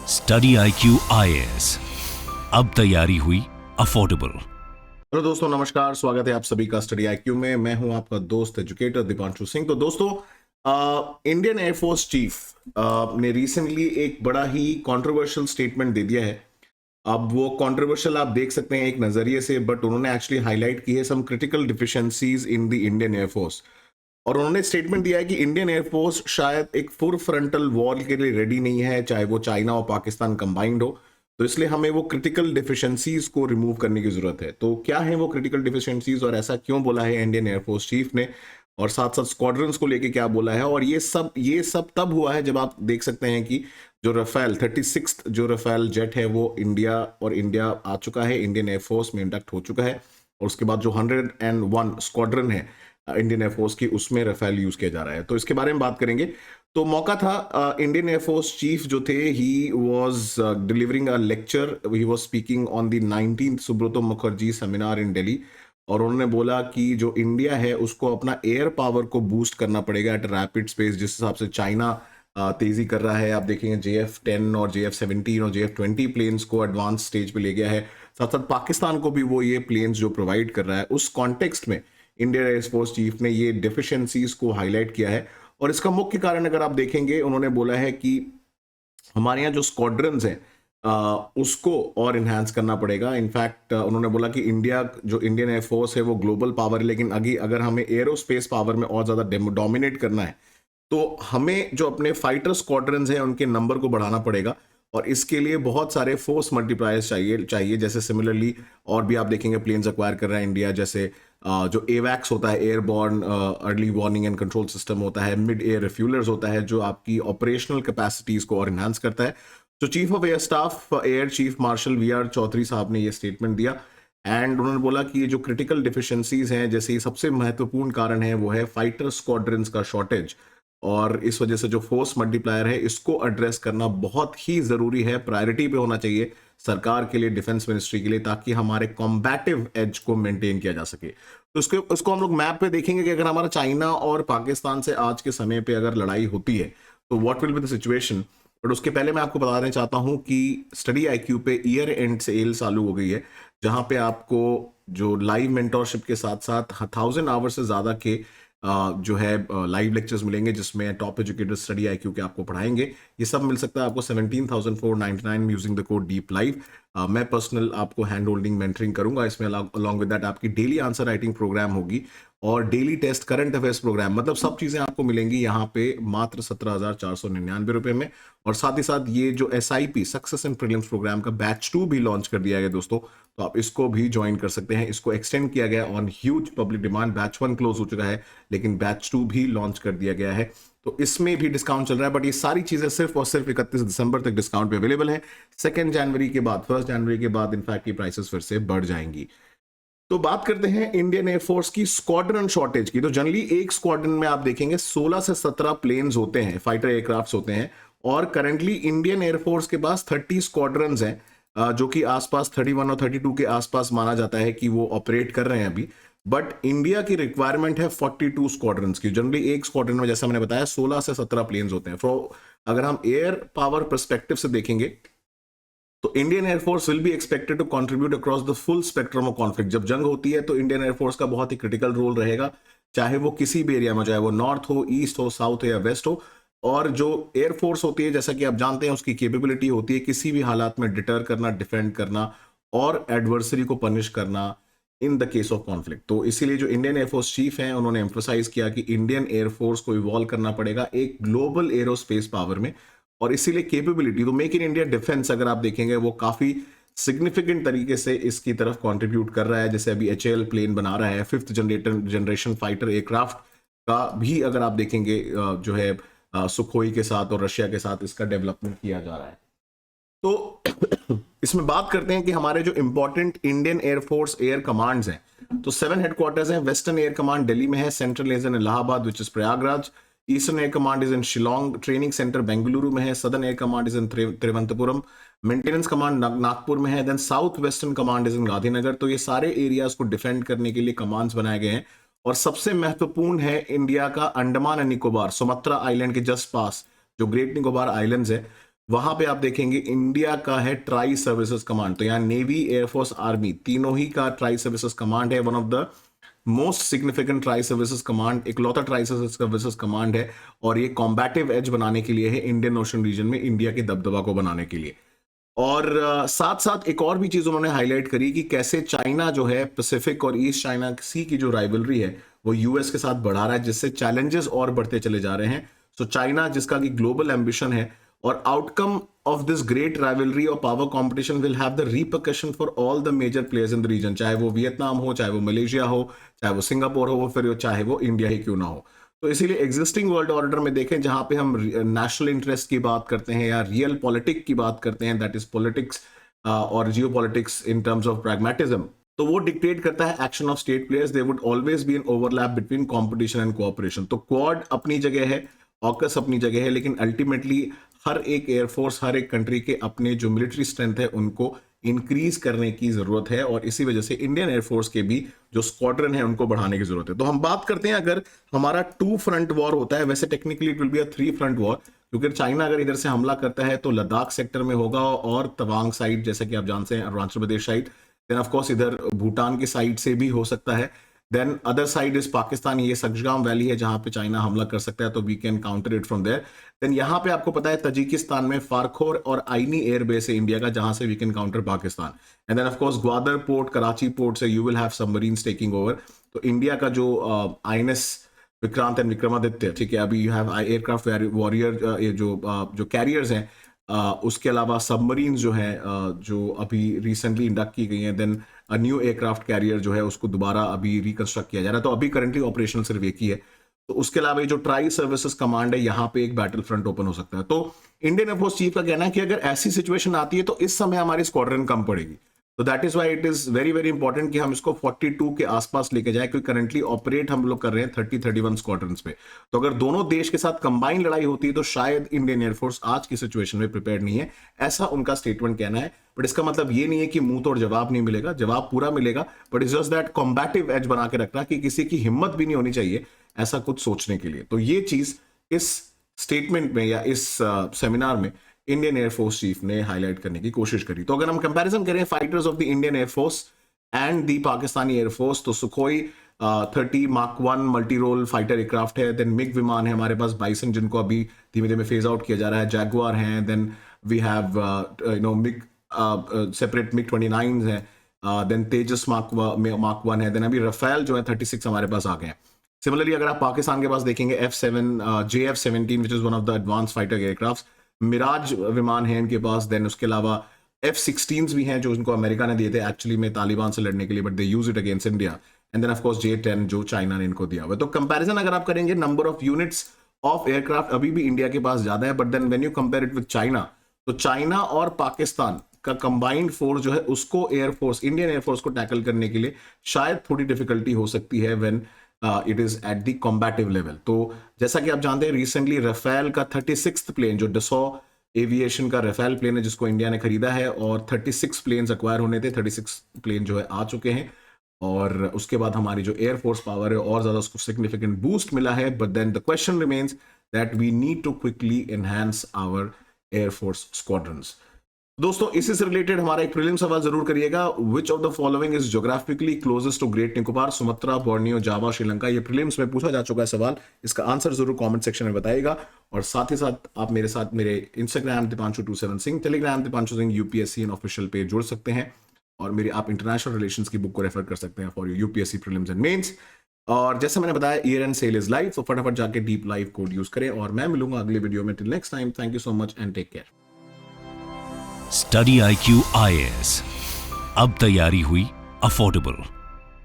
Study IQ IAS, अब तैयारी हुई अफोर्डेबल। हेलो दोस्तों, नमस्कार। स्वागत है आप सभी का स्टडी IQ में। मैं हूं आपका दोस्त एजुकेटर दीपांशु सिंह। तो दोस्तों, इंडियन एयरफोर्स चीफ ने रिसेंटली एक बड़ा ही कंट्रोवर्शियल स्टेटमेंट दे दिया है। अब वो कंट्रोवर्शियल आप देख सकते हैं एक नजरिए से, बट उन्होंने एक्चुअली हाईलाइट की है some critical deficiencies in the Indian air force. और उन्होंने स्टेटमेंट दिया है कि इंडियन एयरफोर्स शायद एक फुल फ्रंटल वॉर के लिए रेडी नहीं है, चाहे वो चाइना और पाकिस्तान कंबाइंड हो। तो इसलिए हमें वो क्रिटिकल डिफिशिएंसीज को रिमूव करने की जरूरत है। तो क्या है वो क्रिटिकल डिफिशिएंसीज और ऐसा क्यों बोला है इंडियन एयरफोर्स चीफ ने, और साथ साथ स्क्वाड्रंस को लेके क्या बोला है। और ये सब तब हुआ है जब आप देख सकते हैं कि जो रफेल 36 जो रफेल जेट है वो इंडिया आ चुका है, इंडियन एयरफोर्स में इंडक्ट हो चुका है। और उसके बाद जो 101 स्क्वाड्रन है इंडियन एयरफोर्स की, उसमें रफेल यूज किया जा रहा है। तो इसके बारे में बात करेंगे। तो मौका था, इंडियन एयरफोर्स चीफ जो थे, he was delivering a lecture, he was speaking on the 19th Subroto Mukherjee seminar in Delhi. और उन्होंने बोला कि जो इंडिया है उसको अपना एयर पावर को बूस्ट करना पड़ेगा एट रैपिड स्पेस। जिस हिसाब से चाइना तेजी कर रहा है, आप देखेंगे JF-10 और JF-17 और JF-20 प्लेन्स को एडवांस स्टेज पे ले गया है। साथ साथ पाकिस्तान को भी वो ये प्लेन्स जो प्रोवाइड कर रहा है, उस कॉन्टेक्स्ट में इंडियन एयरफोर्स चीफ ने ये डेफिशिएंसीज को हाईलाइट किया है। और इसका मुख्य कारण अगर आप देखेंगे, उन्होंने बोला है कि हमारे यहाँ जो स्क्वाड्रंस हैं उसको और इन्हांस करना पड़ेगा। इनफैक्ट उन्होंने बोला कि इंडियन एयरफोर्स है वो ग्लोबल पावर है, लेकिन अगर हमें एरोस्पेस पावर में और ज्यादा डोमिनेट करना है तो हमें जो अपने फाइटर स्क्वाड्रंस हैं उनके नंबर को बढ़ाना पड़ेगा। और इसके लिए बहुत सारे फोर्स मल्टीप्लायर्स चाहिए। जैसे सिमिलरली और भी आप देखेंगे प्लेन्स एक्वायर कर रहा है इंडिया, जैसे जो एवैक्स होता है, airborne early warning and control system होता है, मिड एयर रिफ्यूलर्स होता है, जो आपकी ऑपरेशनल कैपेसिटीज को और इन्हांस करता है। तो chief of air staff air chief marshal VR Chaudhari साहब ने ये स्टेटमेंट दिया। एंड उन्होंने बोला कि ये जो क्रिटिकल डिफिशिएंसीज हैं, जैसे सबसे महत्वपूर्ण कारण है वो है फाइटर स्क्वाड्रंस का शॉर्टेज। और इस वजह से जो फोर्स मल्टीप्लायर है इसको एड्रेस करना बहुत ही जरूरी है, प्रायोरिटी पे होना चाहिए सरकार के लिए, डिफेंस मिनिस्ट्री के लिए, ताकि हमारे कॉम्बैटिव एज को मेंटेन किया जा सके। तो उसको हम लोग मैप पे देखेंगे कि अगर हमारा चाइना और पाकिस्तान से आज के समय पे अगर लड़ाई होती है तो what will be the situation. But उसके पहले मैं आपको बताना चाहता हूं कि स्टडी IQ पे ईयर एंड सेल चालू हो गई है, जहां पे आपको जो लाइव मेंटोरशिप के साथ साथ 1000 आवर से ज्यादा के जो है लाइव लेक्चर्स मिलेंगे, जिसमें टॉप एजुकेटर स्टडी IQ के आपको पढ़ाएंगे। ये सब मिल सकता है आपको 17,499 using the code deep live. मैं पर्सनल आपको हैंड होल्डिंग मेंटरिंग करूंगा इसमें। अलॉन्ग विद दैट आपकी डेली आंसर राइटिंग प्रोग्राम होगी और daily test current affairs programme, मतलब सब चीजें आपको मिलेंगी यहाँ पे मात्र 17,499 रुपए में। और साथ ही साथ ये जो SIP success and prelims programme का बैच 2 भी लॉन्च कर दिया गया दोस्तों, तो आप इसको भी ज्वाइन कर सकते हैं। इसको एक्सटेंड किया गया on huge public demand. Batch 1 close हो चुका है, लेकिन बैच 2 भी लॉन्च कर दिया गया है। तो इसमें भी डिस्काउंट चल रहा है, बट ये सारी चीजें सिर्फ और सिर्फ 31 दिसंबर तक डिस्काउंट पे अवेलेबल है। 2 जनवरी के बाद, 1 जनवरी के बाद इनफैक्ट ये प्राइसेस फिर से बढ़ जाएंगी। तो बात करते हैं इंडियन एयरफोर्स की स्क्वाड्रन शॉर्टेज की। तो जनरली एक स्क्वाड्रन में आप देखेंगे 16 से 17 प्लेन्स होते हैं, फाइटर एयरक्राफ्ट्स होते हैं। और करंटली इंडियन एयरफोर्स के पास 30 स्क्वाड्रंस हैं, जो कि आसपास 31 और 32 के आसपास माना जाता है कि वो ऑपरेट कर रहे हैं अभी। बट इंडिया की रिक्वायरमेंट है 42 स्क्वाड्रंस की। जनरली एक स्क्वाड्रन में, जैसा मैंने बताया, 16 से 17 प्लेन्स होते हैं। अगर हम एयर पावर पर्सपेक्टिव से देखेंगे तो Indian air force will be expected to contribute across the full spectrum of conflict. जब जंग होती है तो इंडियन एयरफोर्स का बहुत ही क्रिटिकल रोल रहेगा, चाहे वो किसी भी एरिया में, चाहे वो नॉर्थ हो, ईस्ट हो, साउथ हो या वेस्ट हो। और जो एयरफोर्स होती है, जैसा कि आप जानते हैं, उसकी कैपेबिलिटी होती है किसी भी हालात में डिटर करना, डिफेंड करना और एडवर्सरी को पनिश करना in the case of conflict. तो इसीलिए जो इंडियन एयरफोर्स चीफ हैं, उन्होंने एम्फोसाइज किया कि इंडियन एयरफोर्स को इवॉल्व करना पड़ेगा एक ग्लोबल एरोस्पेस पावर में। और इसीलिए कैपेबिलिटी, तो मेक इन इंडिया डिफेंस अगर आप देखेंगे वो काफी सिग्निफिकेंट तरीके से इसकी तरफ कंट्रीब्यूट कर रहा है। जैसे अभी HAL प्लेन बना रहा है, 5th जनरेशन फाइटर एयरक्राफ्ट का भी अगर आप देखेंगे जो है सुखोई के साथ और रशिया के साथ इसका डेवलपमेंट किया जा रहा है। तो इसमें बात करते हैं कि हमारे जो important Indian air force air commands हैं, तो 7 हेडक्वार्टर्स हैं। वेस्टर्न एयर कमांड दिल्ली में है, central is in Allahabad which is Prayagraj, eastern air command is in Shillong, training centre Bengaluru में है, southern air command is in Thiruvananthapuram, maintenance command Nagpur में है, then south western command is in Gandhinagar. तो ये सारे एरियाज को डिफेंड करने के लिए कमांड्स बनाए गए हैं। और सबसे महत्वपूर्ण है इंडिया का Andaman and Nicobar, Sumatra island के जस्ट पास जो ग्रेट निकोबार आइलैंड्स है, वहां पे आप देखेंगे इंडिया का है ट्राई सर्विसेज कमांड। तो यहाँ नेवी, एयरफोर्स, आर्मी तीनों ही का ट्राई सर्विसेज कमांड है। One of the most significant tri services command, इकलौता ट्राई सर्विसेज कमांड है, और ये कॉम्बैटिव एज बनाने के लिए है, इंडियन ओशन रीजन में इंडिया के दबदबा को बनाने के लिए। और साथ साथ एक और भी चीज उन्होंने हाईलाइट करी कि कैसे चाइना जो है पैसिफिक और ईस्ट चाइना सी की जो राइवलरी है वो यूएस के साथ बढ़ा रहा है, जिससे चैलेंजेस और बढ़ते चले जा रहे हैं। सो चाइना जिसका कि ग्लोबल एम्बिशन है, और outcome of this great rivalry और power competition will have the repercussion for all the major players in the region, चाहे वो वियतनाम हो, चाहे वो मलेशिया हो, चाहे वो सिंगापुर हो, फिर चाहे वो इंडिया ही क्यों ना हो। तो इसीलिए एग्जिस्टिंग वर्ल्ड ऑर्डर में देखें, जहां पे हम नेशनल इंटरेस्ट की बात करते हैं या रियल पॉलिटिक की बात करते हैं, दैट इज पॉलिटिक्स और geo politics in terms of pragmatism, तो वो डिक्टेट करता है action of state players. They would always be an overlap between competition and cooperation. तो क्वाड अपनी जगह है, ऑकस अपनी जगह है, लेकिन अल्टीमेटली हर एक एयरफोर्स, हर एक कंट्री के अपने जो मिलिट्री स्ट्रेंथ है उनको इंक्रीज करने की जरूरत है, और इसी वजह से इंडियन एयरफोर्स के भी जो स्क्वाड्रन है उनको बढ़ाने की जरूरत है। तो हम बात करते हैं, अगर हमारा 2 फ्रंट वॉर होता है, वैसे technically it will be a 3 front war, क्योंकि चाइना अगर इधर से हमला करता है तो लद्दाख सेक्टर में होगा, और तवांग साइड जैसा कि आप जानते हैं, Arunachal Pradesh side, then of course इधर भूटान की साइड से भी हो सकता है, then other side is Pakistan, ये सक्षगाम वैली है जहां पे चाइना हमला कर सकता है, तो we can counter it from there. Then यहां पे आपको पता है तजिकिस्तान में फारखोर और आईनी एयरबेस है इंडिया का, जहां से we can counter Pakistan. And then of course Gwadar port, Karachi port से you will have submarines taking over. तो इंडिया का जो आईएनएस विक्रांत एंड विक्रमादित्य, ठीक है, अभी यू हैव एयरक्राफ्ट वॉरियर, ये जो कैरियर्स हैं, उसके अलावा सबमरीन जो है जो अभी रिसेंटली इंडक्ट की गई हैं, देन न्यू एयरक्राफ्ट कैरियर जो है उसको दोबारा अभी रिकंस्ट्रक्ट किया जा रहा है, तो अभी करंटली ऑपरेशनल सिर्फ एक ही है। तो उसके अलावा ये जो ट्राई सर्विसेज कमांड है, यहाँ पे एक बैटल फ्रंट ओपन हो सकता है। तो इंडियन एयरफोर्स चीफ का कहना है कि अगर ऐसी सिचुएशन आती है तो इस समय हमारी स्क्वाड्रन कम पड़ेगी। तो that is why it is very very important कि हम इसको 42 के आसपास लेके जाए, क्योंकि करंटली ऑपरेट हम लोग कर रहे हैं 30-31 स्क्वाड्रन्स पे। तो अगर दोनों देश के साथ कंबाइन लड़ाई होती है तो शायद इंडियन एयरफोर्स आज की सिचुएशन में प्रिपेयर नहीं है, ऐसा उनका स्टेटमेंट कहना है। बट इसका मतलब ये नहीं है कि मुंह तोड़ जवाब नहीं मिलेगा, जवाब पूरा मिलेगा, but it's just that combative edge बना के रखना कि किसी की हिम्मत भी नहीं होनी चाहिए ऐसा कुछ सोचने के लिए। तो ये चीज इस स्टेटमेंट में या इस सेमिनार में इंडियन एयरफोर्स चीफ ने हाईलाइट करने की कोशिश करी। तो अगर हम कंपैरिजन करें fighters of the Indian air force and the Pakistani air force, तो Sukhoi 30 mark 1 multi role fighter aircraft है, देन मिग विमान है हमारे पास, बाइसन जिनको अभी धीमे धीमे फेज आउट किया जा रहा है, जैगुआर हैं, then we have MiG separate MiG 29 हैं, देन तेजस मार्क 1 है, देन अभी रफेल जो है 36 हमारे पास आ गए हैं। सिमिलरली अगर आप पाकिस्तान के पास देखेंगे F7 JF-17 which is one of the advance fighter aircraft, Mirage विमान है इनके पास, देन उसके अलावा F-16s भी हैं जो इनको अमेरिका ने दिए थे एक्चुअली में तालिबान से लड़ने के लिए, but they use it against India, and then of course J-10 जो चाइना ने इनको दिया हुआ। तो कंपैरिजन अगर आप करेंगे number of units of aircraft अभी भी इंडिया के पास ज्यादा है, but then when you compare it with China, तो चाइना और पाकिस्तान का कंबाइंड फोर्स जो है उसको एयरफोर्स, इंडियन एयरफोर्स को टैकल करने के लिए शायद थोड़ी डिफिकल्टी हो सकती है when it is at the combative level. तो जैसा कि आप जानते हैं रिसेंटली रफेल का 36th प्लेन, जो डसॉ एविएशन का रफेल प्लेन है जिसको इंडिया ने खरीदा है, और 36 प्लेन्स अक्वायर होने थे, 36 प्लेन जो है आ चुके हैं, और उसके बाद हमारी जो एयरफोर्स पावर है और ज्यादा उसको सिग्निफिकेंट बूस्ट मिला है। But then the question remains that we need to quickly enhance our air force squadrons. दोस्तों इसी से रिलेटेड हमारा एक प्रीलिम सवाल जरूर करिएगा, which of the following is geographically closest to great Nicobar, Sumatra, Borneo, Java, Sri Lanka. ये प्रीलिम्स में पूछा जा चुका है सवाल, इसका आंसर जरूर कमेंट सेक्शन में बताइएगा, और साथ ही साथ आप मेरे साथ मेरे इंस्टाग्राम दीपांशु27 Singh, Telegram Deepanshu Singh UPSC and official page जुड़ सकते हैं, और मेरी आप इंटरनेशनल रिलेशंस की बुक को रेफर कर सकते हैं for your UPSC prelims and mains. और जैसे मैंने बताया year end sale is live, तो फटाफट जाके डीप लाइव कोड यूज करें, और मैं मिलूंगा अगले वीडियो में। Till next time, thank you so much and take care. Study IQ IAS, अब तैयारी हुई अफोर्डेबल।